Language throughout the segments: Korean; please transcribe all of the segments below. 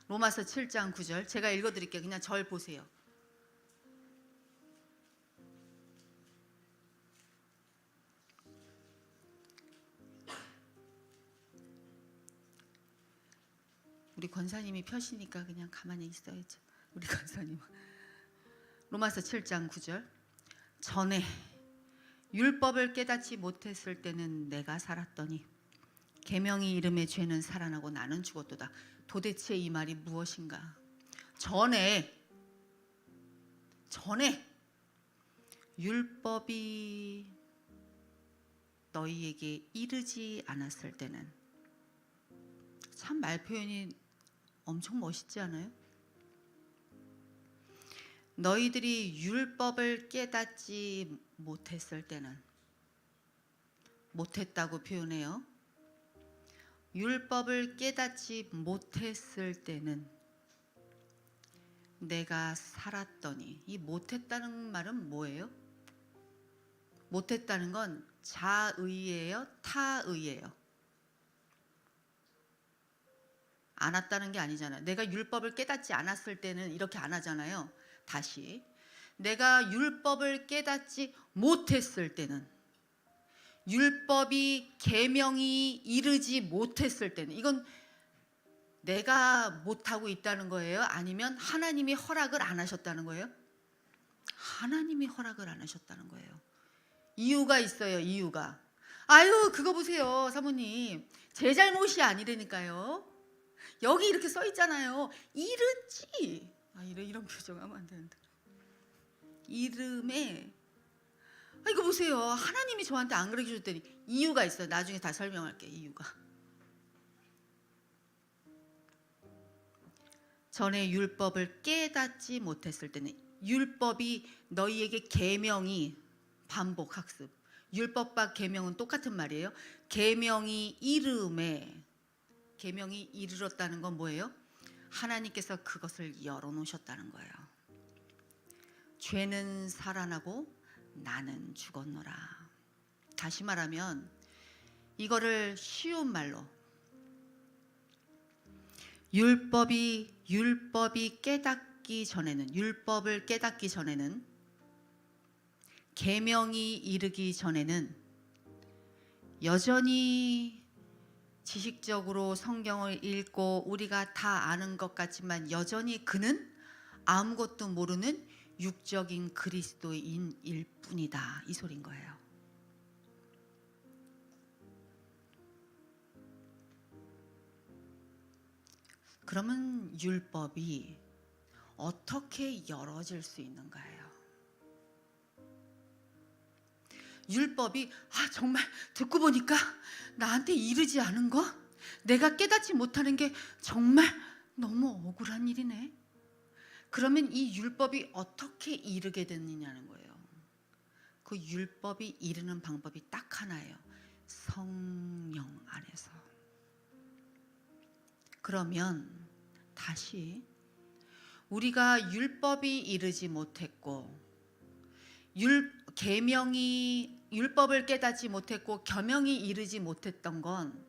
로마서 7장 9절 제가 읽어드릴게요. 그냥 절 보세요. 우리 권사님이 펴시니까 그냥 가만히 있어야죠. 우리 권사님. 로마서 7장 9절 전에 율법을 깨닫지 못했을 때는 내가 살았더니 계명이 이름의 죄는 살아나고 나는 죽었도다. 도대체 이 말이 무엇인가? 전에 율법이 너희에게 이르지 않았을 때는, 참 말 표현이 엄청 멋있지 않아요? 너희들이 율법을 깨닫지 못했을 때는, 못했다고 표현해요. 율법을 깨닫지 못했을 때는 내가 살았더니, 이 못했다는 말은 뭐예요? 못했다는 건 자의예요? 타의예요? 안 왔다는 게 아니잖아요. 내가 율법을 깨닫지 않았을 때는 이렇게 안 하잖아요. 다시, 내가 율법을 깨닫지 못했을 때는, 율법이 계명이 이르지 못했을 때는, 이건 내가 못하고 있다는 거예요? 아니면 하나님이 허락을 안 하셨다는 거예요? 하나님이 허락을 안 하셨다는 거예요. 이유가 있어요. 이유가. 아유, 그거 보세요, 사모님. 제 잘못이 아니라니까요. 여기 이렇게 써 있잖아요. 이르지. 이런 표정하면 안 되는데. 이름에, 이거 보세요. 하나님이 저한테 안 그렇게 줬더니 이유가 있어요. 나중에 다 설명할게요. 이유가. 전에 율법을 깨닫지 못했을 때는, 율법이 너희에게 계명이, 반복 학습, 율법과 계명은 똑같은 말이에요. 계명이 이름에, 계명이 이르렀다는 건 뭐예요? 하나님께서 그것을 열어놓으셨다는 거예요. 죄는 살아나고 나는 죽었노라. 다시 말하면 이거를 쉬운 말로, 율법을 깨닫기 전에는, 계명이 이르기 전에는 여전히 지식적으로 성경을 읽고 우리가 다 아는 것 같지만 여전히 그는 아무것도 모르는 육적인 그리스도인일 뿐이다, 이 소린 거예요. 그러면 율법이 어떻게 열어질 수 있는가요? 율법이 정말 듣고 보니까 나한테 이르지 않은 거, 내가 깨닫지 못하는 게 정말 너무 억울한 일이네. 그러면 이 율법이 어떻게 이르게 되느냐는 거예요. 그 율법이 이르는 방법이 딱 하나예요. 성령 안에서. 그러면 다시, 우리가 율법이 이르지 못했고, 율법을 깨닫지 못했고 계명이 이르지 못했던 건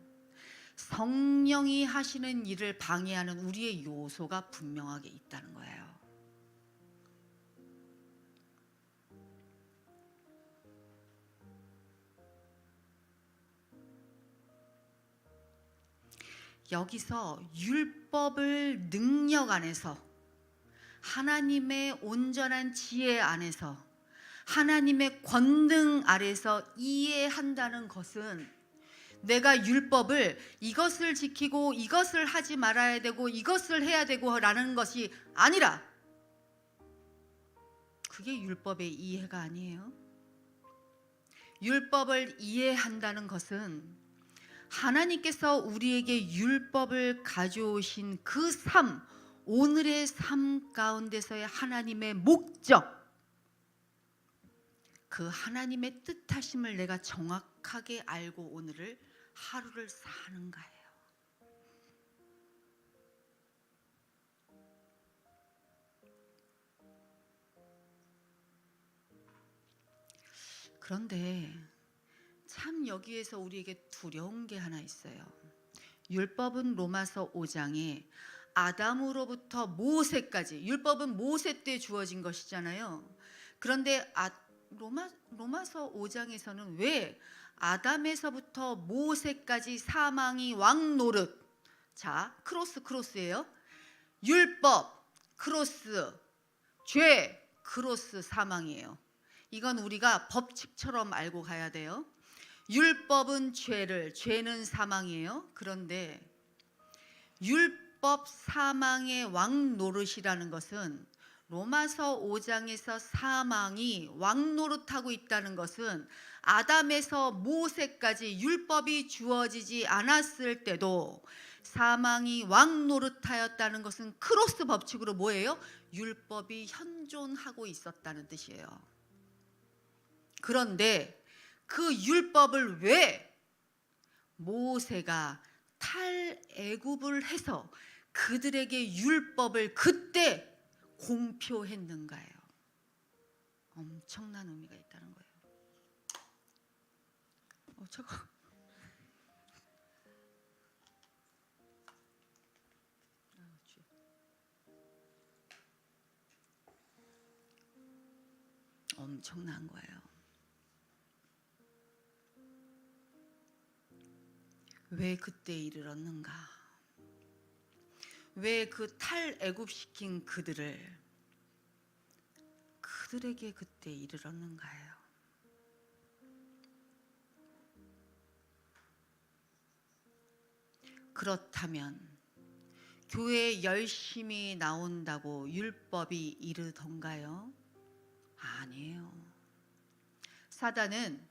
성령이 하시는 일을 방해하는 우리의 요소가 분명하게 있다는 거예요. 여기서 율법을 능력 안에서, 하나님의 온전한 지혜 안에서, 하나님의 권능 아래서 이해한다는 것은, 내가 율법을 이것을 지키고 이것을 하지 말아야 되고 이것을 해야 되고 라는 것이 아니라, 그게 율법의 이해가 아니에요. 율법을 이해한다는 것은 하나님께서 우리에게 율법을 가져오신 그 삶, 오늘의 삶 가운데서의 하나님의 목적, 그 하나님의 뜻하심을 내가 정확하게 알고 오늘을 하루를 사는 거예요. 그런데 참 여기에서 우리에게 두려운 게 하나 있어요. 율법은 로마서 5장에 아담으로부터 모세까지, 율법은 모세 때 주어진 것이잖아요. 그런데 로마서 5장에서는 왜 아담에서부터 모세까지 사망이 왕노릇, 자 크로스예요. 율법 크로스, 죄 크로스 사망이에요. 이건 우리가 법칙처럼 알고 가야 돼요. 율법은 죄는 사망이에요. 그런데 율법 사망의 왕노릇이라는 것은, 로마서 5장에서 사망이 왕노릇하고 있다는 것은 아담에서 모세까지 율법이 주어지지 않았을 때도 사망이 왕노릇하였다는 것은 크로스 법칙으로 뭐예요? 율법이 현존하고 있었다는 뜻이에요. 그런데 그 율법을 왜 모세가 탈애굽을 해서 그들에게 율법을 그때 공표했는가요? 엄청난 의미가 있다는 거예요. 저거 엄청난 거예요. 왜 그때 이르렀는가? 왜 그 탈애굽시킨 그들에게 그때 이르렀는가요? 그렇다면 교회에 열심히 나온다고 율법이 이르던가요? 아니에요. 사단은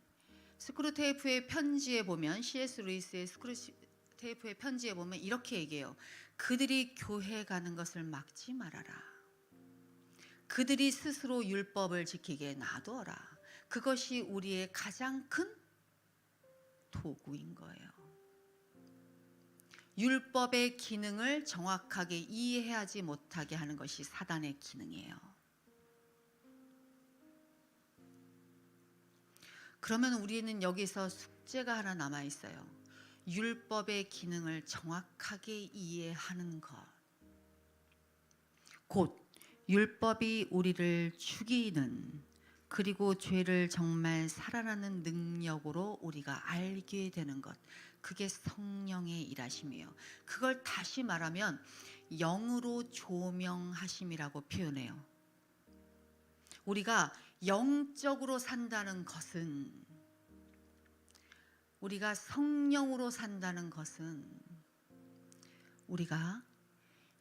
스크루테이프의 편지에 보면, C.S. 루이스의 스크루테이프의 편지에 보면 이렇게 얘기해요. 그들이 교회 가는 것을 막지 말아라. 그들이 스스로 율법을 지키게 놔두어라. 그것이 우리의 가장 큰 도구인 거예요. 율법의 기능을 정확하게 이해하지 못하게 하는 것이 사단의 기능이에요. 그러면 우리는 여기서 숙제가 하나 남아 있어요. 율법의 기능을 정확하게 이해하는 것. 곧 율법이 우리를 죽이는, 그리고 죄를 정말 살아나는 능력으로 우리가 알게 되는 것. 그게 성령의 일하심이에요. 그걸 다시 말하면 영으로 조명하심이라고 표현해요. 우리가 영적으로 산다는 것은, 우리가 성령으로 산다는 것은 우리가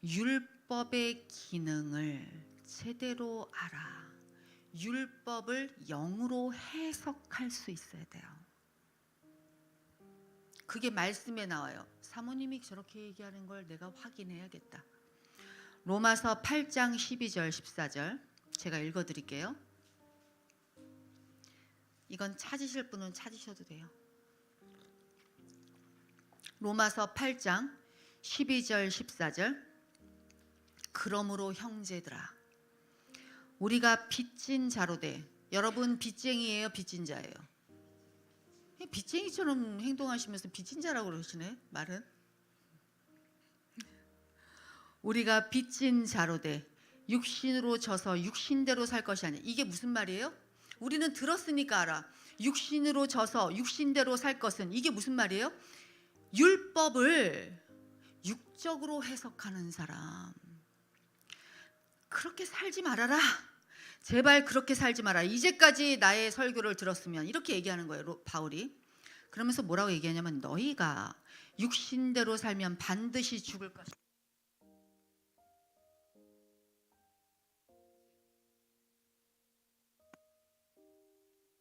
율법의 기능을 제대로 알아 율법을 영으로 해석할 수 있어야 돼요. 그게 말씀에 나와요. 사모님이 저렇게 얘기하는 걸 내가 확인해야겠다. 로마서 8장 12절 14절 제가 읽어드릴게요. 이건 찾으실 분은 찾으셔도 돼요. 로마서 8장 12절 14절 그러므로 형제들아 우리가 빚진 자로 돼. 여러분 빚쟁이에요? 빚진 자예요? 빚쟁이처럼 행동하시면서 빚진 자라고 그러시네. 말은 우리가 빚진 자로 돼 육신으로 져서 육신대로 살 것이 아니야. 이게 무슨 말이에요? 우리는 들었으니까 알아. 육신으로 져서 육신대로 살 것은, 이게 무슨 말이에요? 율법을 육적으로 해석하는 사람. 그렇게 살지 말아라. 제발 그렇게 살지 마라. 이제까지 나의 설교를 들었으면, 이렇게 얘기하는 거예요, 바울이. 그러면서 뭐라고 얘기하냐면 너희가 육신대로 살면 반드시 죽을 것이다.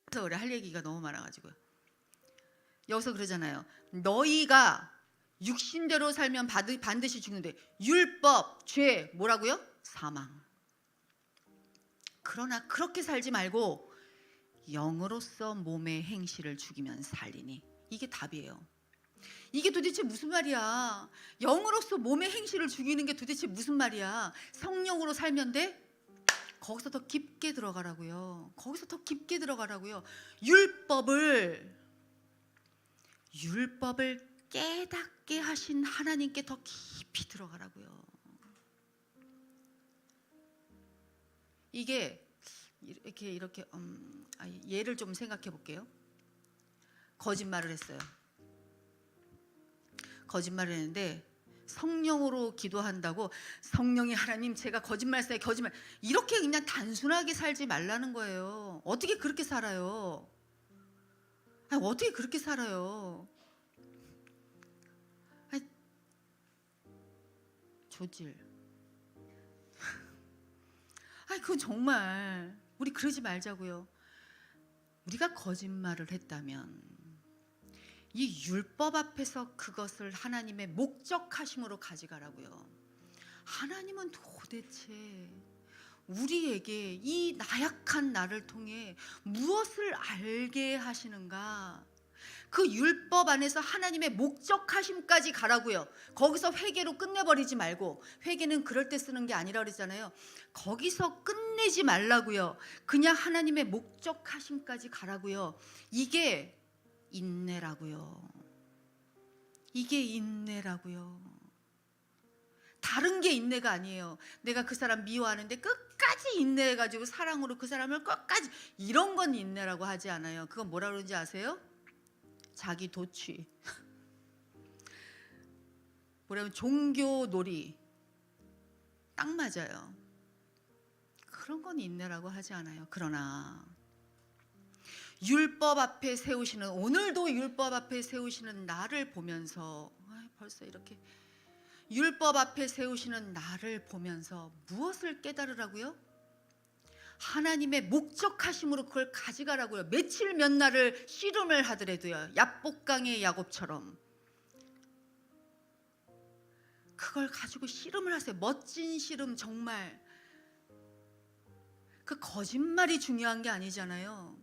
그래서 우리 할 얘기가 너무 많아가지고요. 여기서 그러잖아요. 너희가 육신대로 살면 반드시 죽는데, 율법, 죄, 뭐라고요? 사망. 그러나 그렇게 살지 말고 영으로서 몸의 행실을 죽이면 살리니. 이게 답이에요. 이게 도대체 무슨 말이야? 영으로서 몸의 행실을 죽이는 게 도대체 무슨 말이야? 성령으로 살면 돼? 거기서 더 깊게 들어가라고요. 거기서 더 깊게 들어가라고요. 율법을 깨닫게 하신 하나님께 더 깊이 들어가라고요. 이게 이렇게 예를 좀 생각해 볼게요. 거짓말을 했어요. 거짓말을 했는데 성령으로 기도한다고 성령이 하나님 제가 거짓말했어요. 거짓말 이렇게 그냥 단순하게 살지 말라는 거예요. 어떻게 그렇게 살아요? 어떻게 그렇게 살아요? 조질. 그건 정말 우리 그러지 말자고요. 우리가 거짓말을 했다면 이 율법 앞에서 그것을 하나님의 목적하심으로 가져가라고요. 하나님은 도대체 우리에게 이 나약한 나를 통해 무엇을 알게 하시는가? 그 율법 안에서 하나님의 목적하심까지 가라고요. 거기서 회개로 끝내버리지 말고, 회개는 그럴 때 쓰는 게 아니라 그러잖아요. 거기서 끝내지 말라고요. 그냥 하나님의 목적하심까지 가라고요. 이게 인내라고요. 이게 인내라고요. 다른 게 인내가 아니에요. 내가 그 사람 미워하는데 끝까지 인내해가지고 사랑으로 그 사람을 끝까지, 이런 건 인내라고 하지 않아요. 그건 뭐라 그러는지 아세요? 자기 도취. 뭐냐면 종교놀이. 딱 맞아요. 그런 건 인내라고 하지 않아요. 그러나 율법 앞에 세우시는, 오늘도 율법 앞에 세우시는 나를 보면서, 벌써 이렇게 율법 앞에 세우시는 나를 보면서 무엇을 깨달으라고요? 하나님의 목적하심으로 그걸 가져가라고요. 며칠 몇 날을 씨름을 하더라도요. 야복강의 야곱처럼 그걸 가지고 씨름을 하세요. 멋진 씨름. 정말 그 거짓말이 중요한 게 아니잖아요.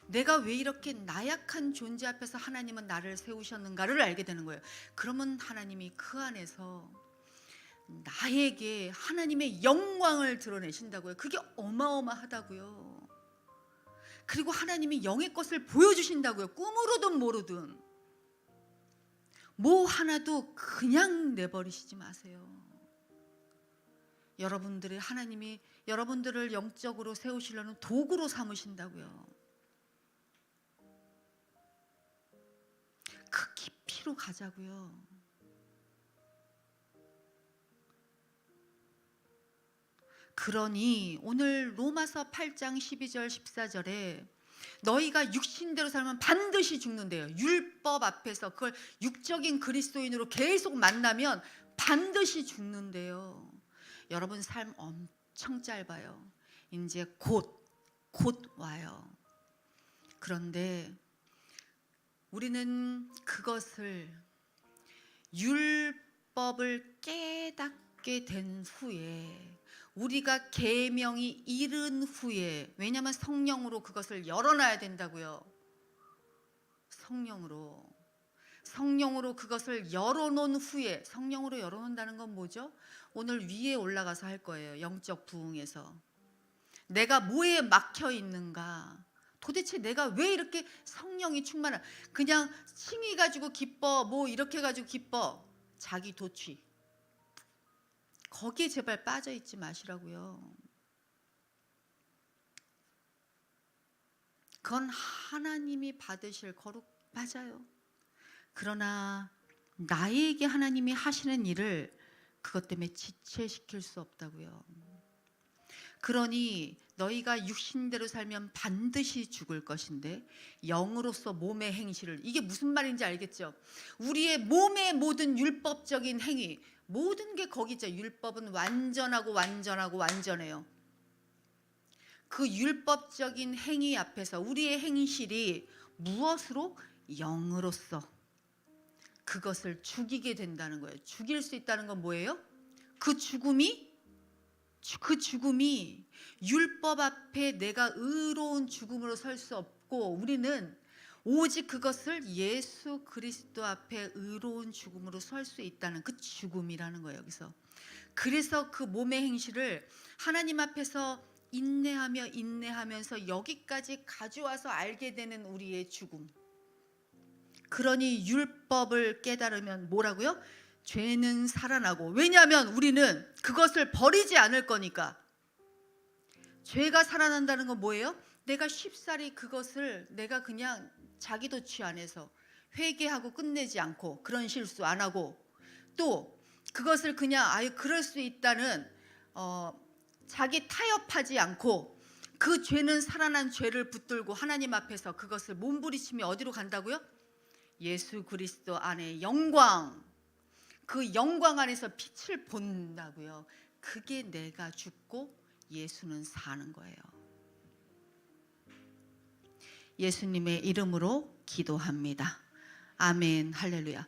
내가 왜 이렇게 나약한 존재 앞에서 하나님은 나를 세우셨는가를 알게 되는 거예요. 그러면 하나님이 그 안에서 나에게 하나님의 영광을 드러내신다고요. 그게 어마어마하다고요. 그리고 하나님이 영의 것을 보여주신다고요. 꿈으로든 모르든. 뭐 하나도 그냥 내버리시지 마세요. 여러분들이, 하나님이 여러분들을 영적으로 세우시려는 도구로 삼으신다고요. 그 깊이로 가자고요. 그러니 오늘 로마서 8장 12절 14절에 너희가 육신대로 살면 반드시 죽는데요. 율법 앞에서 그걸 육적인 그리스도인으로 계속 만나면 반드시 죽는데요. 여러분 삶 엄청 짧아요. 이제 곧 와요. 그런데 우리는 그것을, 율법을 깨닫게 된 후에, 우리가 계명이 이른 후에, 왜냐하면 성령으로 그것을 열어놔야 된다고요. 성령으로 그것을 열어놓은 후에, 성령으로 열어놓는다는 건 뭐죠? 오늘 위에 올라가서 할 거예요. 영적 부흥에서 내가 뭐에 막혀 있는가, 도대체 내가 왜 이렇게 성령이 충만한, 그냥 칭의 가지고 기뻐, 뭐 이렇게 가지고 기뻐, 자기 도취, 거기에 제발 빠져 있지 마시라고요. 그건 하나님이 받으실 거룩 맞아요. 그러나 나에게 하나님이 하시는 일을 그것 때문에 지체시킬 수 없다고요. 그러니 너희가 육신대로 살면 반드시 죽을 것인데 영으로서 몸의 행실을, 이게 무슨 말인지 알겠죠? 우리의 몸의 모든 율법적인 행위, 모든 게 거기 있죠. 율법은 완전해요. 그 율법적인 행위 앞에서 우리의 행실이 무엇으로? 영으로서 그것을 죽이게 된다는 거예요. 죽일 수 있다는 건 뭐예요? 그 죽음이 율법 앞에 내가 의로운 죽음으로 설 수 없고, 우리는 오직 그것을 예수 그리스도 앞에 의로운 죽음으로 설 수 있다는 그 죽음이라는 거예요. 여기서 그래서 그 몸의 행실을 하나님 앞에서 인내하면서 여기까지 가져와서 알게 되는 우리의 죽음. 그러니 율법을 깨달으면 뭐라고요? 죄는 살아나고. 왜냐하면 우리는 그것을 버리지 않을 거니까. 죄가 살아난다는 건 뭐예요? 내가 쉽사리 그것을 내가 그냥 자기도취 안에서 회개하고 끝내지 않고 그런 실수 안 하고 또 그것을 그냥 아유 그럴 수 있다는 자기 타협하지 않고 그 죄는 살아난 죄를 붙들고 하나님 앞에서 그것을 몸부리치며 어디로 간다고요? 예수 그리스도 안에 영광, 그 영광 안에서 빛을 본다고요. 그게 내가 죽고 예수는 사는 거예요. 예수님의 이름으로 기도합니다. 아멘 할렐루야.